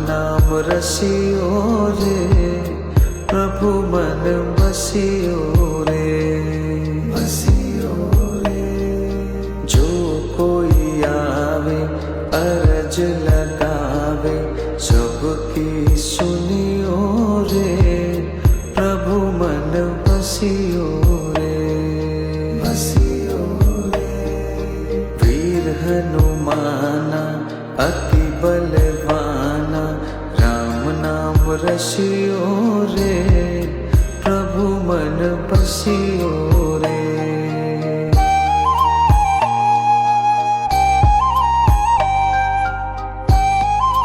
नाम रसियो रे, प्रभु मन बसियो रे, बसियो रे। जो कोई आवे अरज लगावे, सबकी सुनियो रे, प्रभु मन बसियो रे, बसियो रे। वीर हनुमाना अति बलवाना, राम नाम रसियो रे, प्रभु मन बसियो